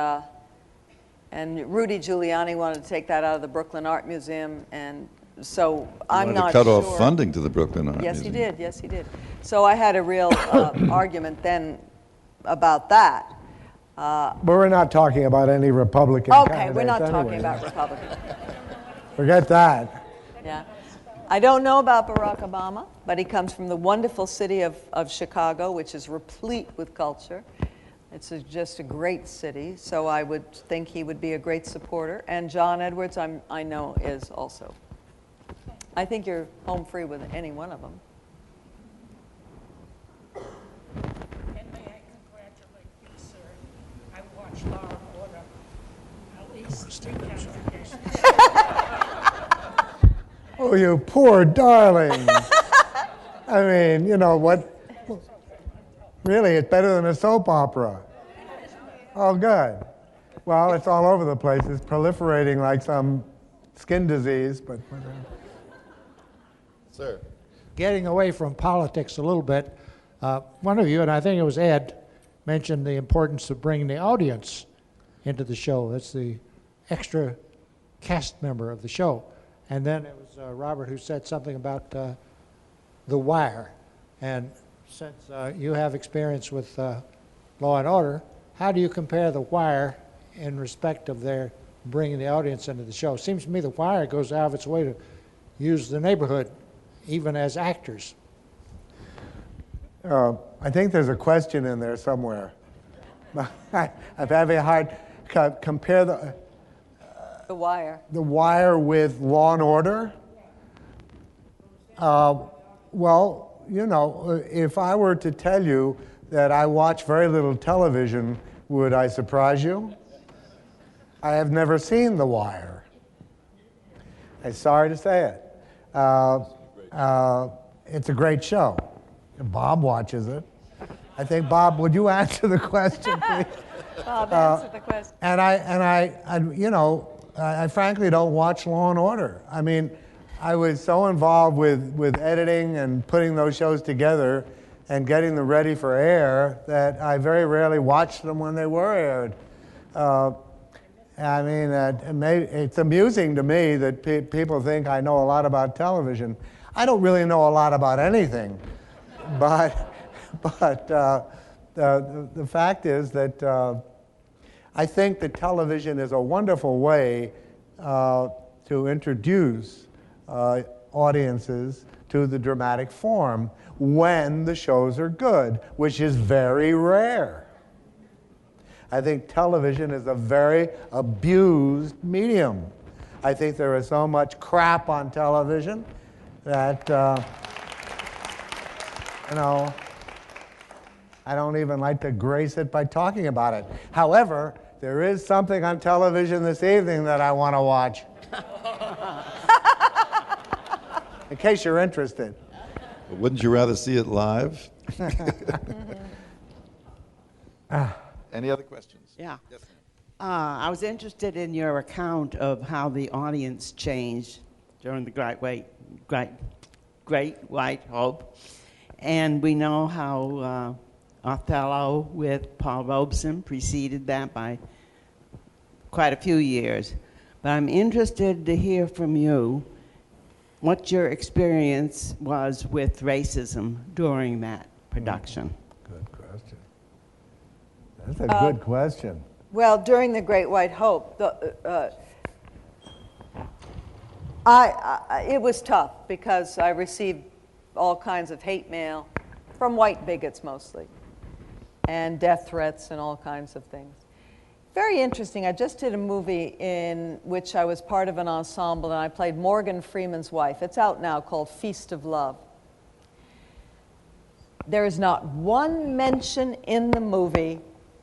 Rudy Giuliani wanted to take that out of the Brooklyn Art Museum, and so I'm not sure. Cut off funding to the Brooklyn Art Museum. Yes, he did. So I had a real argument then about that. But we're not talking about any Republican Okay, we're not candidates talking anyway. about Republicans. Forget that. Yeah. I don't know about Barack Obama, but he comes from the wonderful city of Chicago, which is replete with culture. It's just a great city, so I would think he would be a great supporter. And John Edwards, I know, is also. I think you're home free with any one of them. And may I congratulate you, sir? I watched Law and Order at least 3 times a day. Oh, you poor darling. I mean, you know what? Really, it's better than a soap opera. Oh, good. Well, it's all over the place. It's proliferating like some skin disease, but whatever. Sir. Getting away from politics a little bit, one of you, and I think it was Ed, mentioned the importance of bringing the audience into the show. That's the extra cast member of the show. And then it was Robert who said something about The Wire. And since you have experience with Law and Order, how do you compare The Wire in respect of their bringing the audience into the show? It seems to me The Wire goes out of its way to use the neighborhood, even as actors. I think there's a question in there somewhere. I'm having a hard compare The Wire. The Wire with Law and Order. Well, you know, if I were to tell you that I watch very little television, would I surprise you? I have never seen The Wire. I'm sorry to say it. It's a great show. Bob watches it. I think, Bob, would you answer the question, please? Bob, answer the question. And I, you know, I frankly don't watch Law and Order. I mean, I was so involved with editing and putting those shows together and getting them ready for air that I very rarely watched them when they were aired. I mean, it's amusing to me that people think I know a lot about television. I don't really know a lot about anything, but the fact is that I think that television is a wonderful way to introduce audiences to the dramatic form when the shows are good, which is very rare. I think television is a very abused medium. I think there is so much crap on television that, you know, I don't even like to grace it by talking about it. However, There is something on television this evening that I want to watch. In case you're interested. Wouldn't you rather see it live? Any other questions? Yeah. Yes, ma'am. I was interested in your account of how the audience changed during the Great White Hope. And we know how Othello with Paul Robeson preceded that by quite a few years. But I'm interested to hear from you what your experience was with racism during that production. Good question. That's a good question. Well, during the Great White Hope, it was tough because I received all kinds of hate mail from white bigots mostly, and death threats and all kinds of things. Very interesting. I just did a movie in which I was part of an ensemble, and I played Morgan Freeman's wife. It's out now, called Feast of Love. There is not one mention in the movie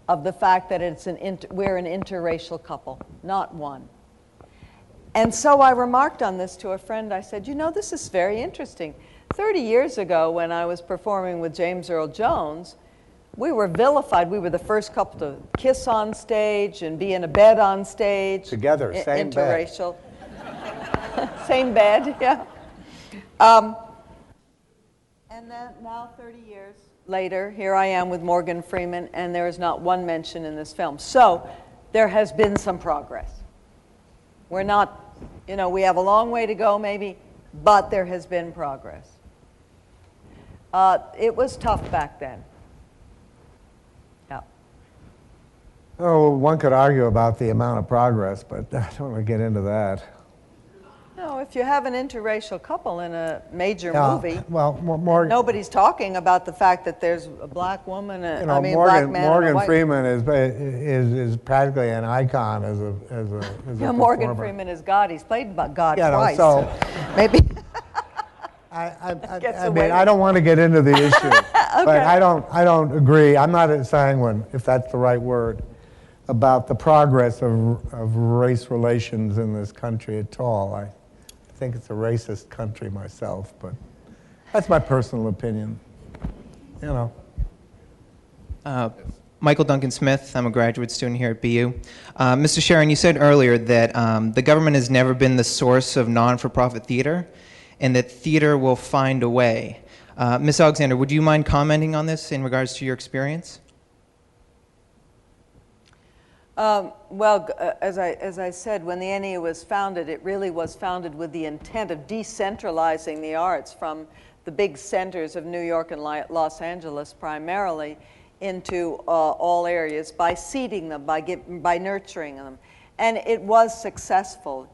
of the fact that we're an interracial couple. Not one. And so I remarked on this to a friend. I said, you know, this is very interesting. 30 years ago, when I was performing with James Earl Jones, we were vilified. We were the first couple to kiss on stage and be in a bed on stage. Together, same bed. Interracial. Same bed, yeah. And then now, 30 years later, here I am with Morgan Freeman, and there is not one mention in this film. So there has been some progress. We're not, you know, we have a long way to go maybe, but there has been progress. It was tough back then. Yeah. Oh, one could argue about the amount of progress, but I don't want to get into that. No, if you have an interracial couple in a major Yeah, movie, well, Morgan, nobody's talking about the fact that there's a black woman, you know, I mean, black man and a Morgan white. Freeman is practically an icon as a Yeah, Morgan performer. Freeman is God. He's played God You know, twice. so Maybe. Gets I away mean, I with don't want to get into the issue, but I don't agree. I'm not a sanguine, if that's the right word, about the progress of race relations in this country at all. I think it's a racist country myself, but that's my personal opinion. You know. Michael Duncan Smith. I'm a graduate student here at BU. Mr. Sherin, you said earlier that the government has never been the source of non-for-profit theater, and that theater will find a way. Ms. Alexander, would you mind commenting on this in regards to your experience? Well, as I said, when the NEA was founded, it really was founded with the intent of decentralizing the arts from the big centers of New York and Los Angeles primarily into all areas by seeding them, by nurturing them. And it was successful,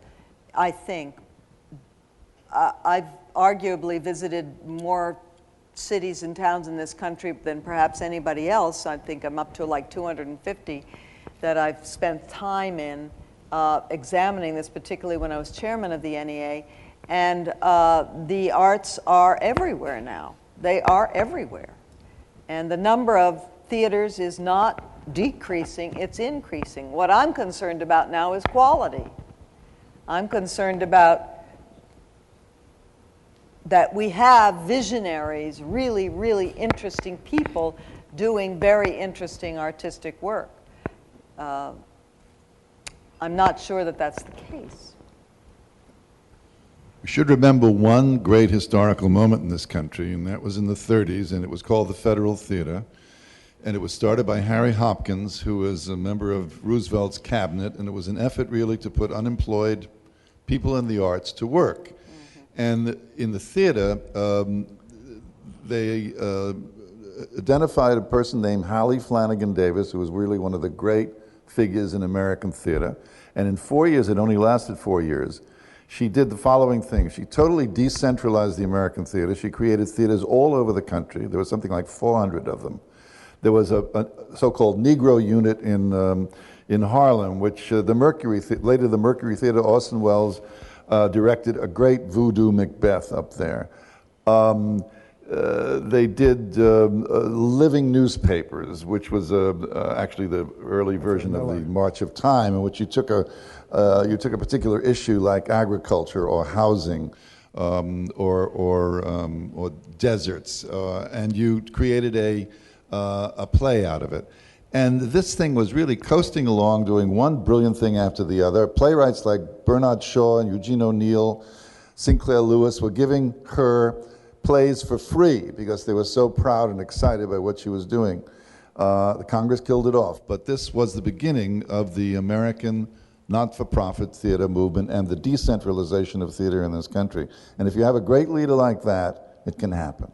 I think. I've arguably visited more cities and towns in this country than perhaps anybody else. I think I'm up to like 250 that I've spent time in examining this, particularly when I was chairman of the NEA. And the arts are everywhere now. They are everywhere. And the number of theaters is not decreasing, it's increasing. What I'm concerned about now is quality. I'm concerned about that we have visionaries, really, really interesting people doing very interesting artistic work. I'm not sure that that's the case. We should remember one great historical moment in this country, and that was in the 30s, and it was called the Federal Theater. And it was started by Harry Hopkins, who was a member of Roosevelt's cabinet, and it was an effort really to put unemployed people in the arts to work. Mm-hmm. And in the theater, they identified a person named Hallie Flanagan Davis, who was really one of the great figures in American theater. And in 4 years, it only lasted 4 years, she did the following thing. She totally decentralized the American theater. She created theaters all over the country. There was something like 400 of them. There was a so-called Negro unit in Harlem, which later the Mercury Theater, Orson Welles directed a great voodoo Macbeth up there. they did living newspapers, which was actually the early version of the March of Time, in which you took a particular issue like agriculture or housing or deserts, and you created a play out of it. And this thing was really coasting along, doing one brilliant thing after the other. Playwrights like Bernard Shaw and Eugene O'Neill, Sinclair Lewis were giving her plays for free because they were so proud and excited by what she was doing. The Congress killed it off, but this was the beginning of the American not-for-profit theater movement and the decentralization of theater in this country. And if you have a great leader like that, it can happen.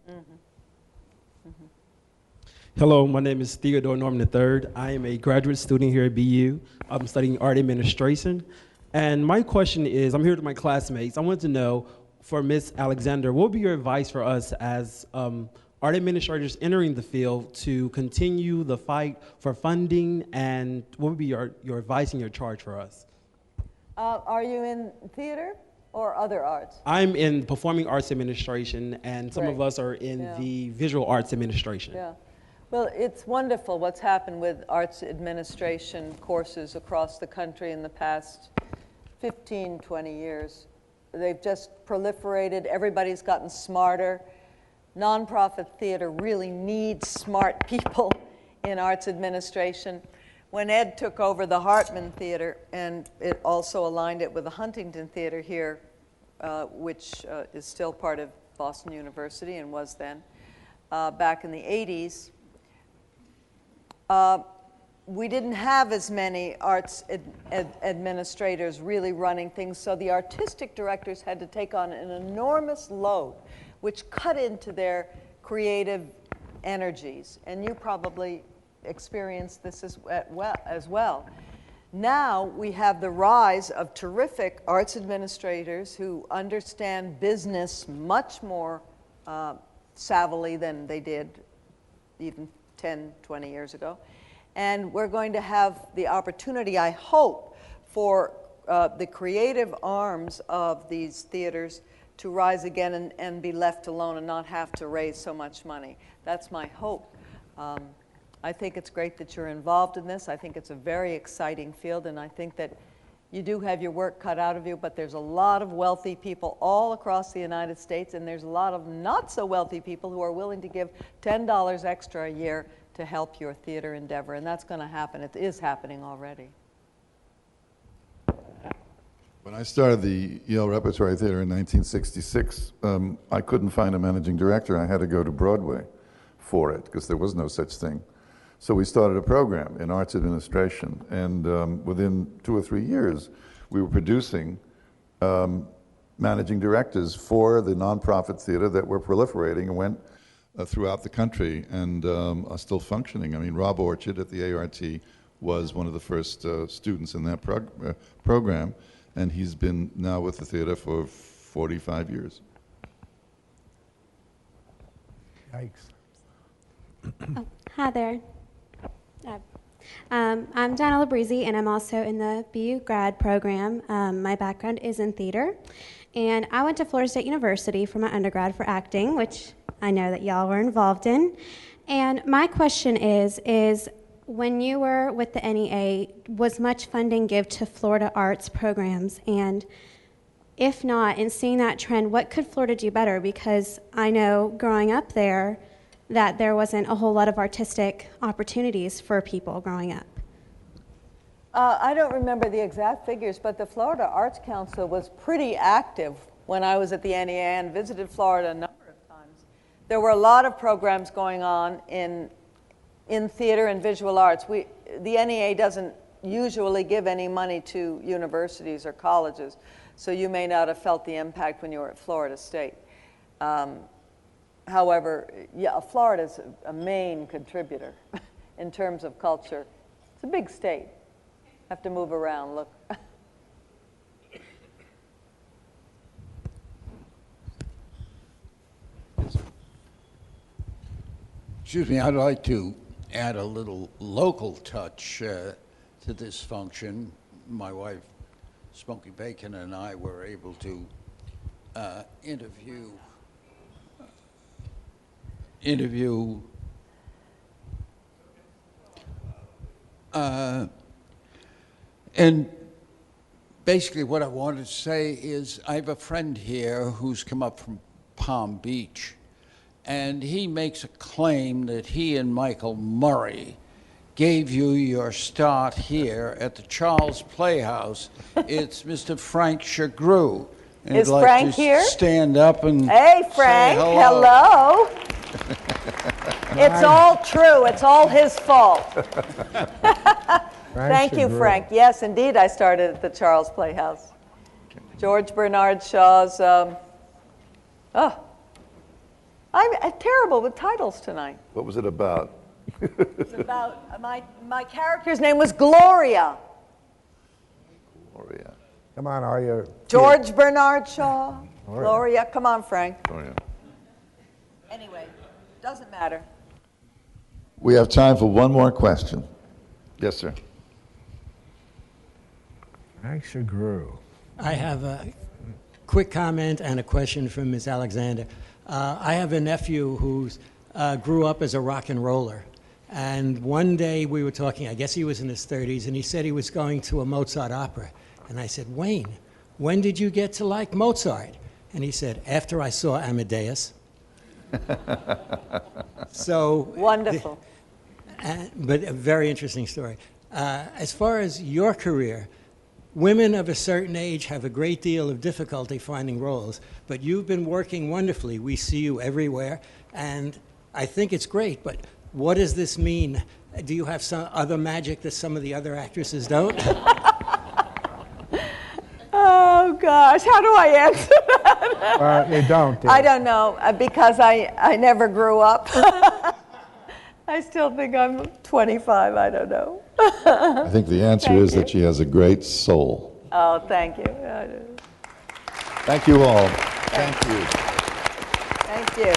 Hello, my name is Theodore Norman III. I am a graduate student here at BU. I'm studying art administration. And my question is, I'm here with my classmates. I want to know, for Ms. Alexander, what would be your advice for us as art administrators entering the field to continue the fight for funding, and what would be your advice and your charge for us? Are you in theater or other arts? I'm in performing arts administration, and some of Great. us are in the visual arts administration. Yeah. Well, it's wonderful what's happened with arts administration courses across the country in the past 15, 20 years. They've just proliferated. Everybody's gotten smarter. Nonprofit theater really needs smart people in arts administration. When Ed took over the Hartman Theater, and it also aligned it with the Huntington Theater here, which is still part of Boston University and was then, back in the 80s, we didn't have as many arts administrators really running things, so the artistic directors had to take on an enormous load, which cut into their creative energies. And you probably experienced this as well. Now we have the rise of terrific arts administrators who understand business much more savvily than they did even 10, 20 years ago. And we're going to have the opportunity, I hope, for the creative arms of these theaters to rise again and be left alone and not have to raise so much money. That's my hope. I think it's great that you're involved in this. I think it's a very exciting field, and I think that you do have your work cut out of you, but there's a lot of wealthy people all across the United States, and there's a lot of not so wealthy people who are willing to give $10 extra a year to help your theater endeavor, and that's going to happen. It is happening already. When I started the Yale Repertory Theater in 1966, I couldn't find a managing director. I had to go to Broadway for it because there was no such thing. So we started a program in arts administration, and within 2 or 3 years, we were producing managing directors for the nonprofit theater that were proliferating and went throughout the country and are still functioning. I mean, Rob Orchard at the ART was one of the first students in that program, and he's been now with the theater for 45 years. Yikes. Oh, hi there. I'm Donna Abruzzi, and I'm also in the BU grad program. My background is in theater, and I went to Florida State University for my undergrad for acting, which I know that y'all were involved in. And my question is when you were with the NEA, was much funding given to Florida arts programs? And if not, in seeing that trend, what could Florida do better? Because I know growing up there that there wasn't a whole lot of artistic opportunities for people growing up. I don't remember the exact figures, but the Florida Arts Council was pretty active when I was at the NEA and visited Florida a number of times. There were a lot of programs going on in theater and visual arts. The NEA doesn't usually give any money to universities or colleges, so you may not have felt the impact when you were at Florida State. However, yeah, Florida's a main contributor in terms of culture. It's a big state. Have to move around, look. Excuse me, I'd like to add a little local touch to this function. My wife, Smokey Bacon, and I were able to interview interview. And basically what I wanted to say is I have a friend here who's come up from Palm Beach, and he makes a claim that he and Michael Murray gave you your start here at the Charles Playhouse. It's Mr. Frank Chagru. And Is I'd like Frank to here? Stand up and Hey, Frank. say hello. It's all true. It's all his fault. Thank you, Chagru. Frank. Yes, indeed, I started at the Charles Playhouse. George Bernard Shaw's. I'm terrible with titles tonight. What was it about? It's about my character's name was Gloria. Gloria. Come on, are you? George Bernard Shaw. Gloria. Come on, Frank. Gloria. Anyway, doesn't matter. We have time for one more question. Yes, sir. Frank Chagru. I have a quick comment and a question for Ms. Alexander. I have a nephew who grew up as a rock and roller. And one day we were talking, I guess he was in his 30s, and he said he was going to a Mozart opera. And I said, Wayne, when did you get to like Mozart? And he said, after I saw Amadeus. So Wonderful. But a very interesting story. As far as your career, women of a certain age have a great deal of difficulty finding roles, but you've been working wonderfully. We see you everywhere, and I think it's great, but what does this mean? Do you have some other magic that some of the other actresses don't? Oh, gosh. How do I answer that? You don't. I don't know, because I never grew up. I still think I'm 25. I don't know. I think the answer Thank is you. that she has a great soul. Oh, thank you. Thank you all. Thank you. Thank you.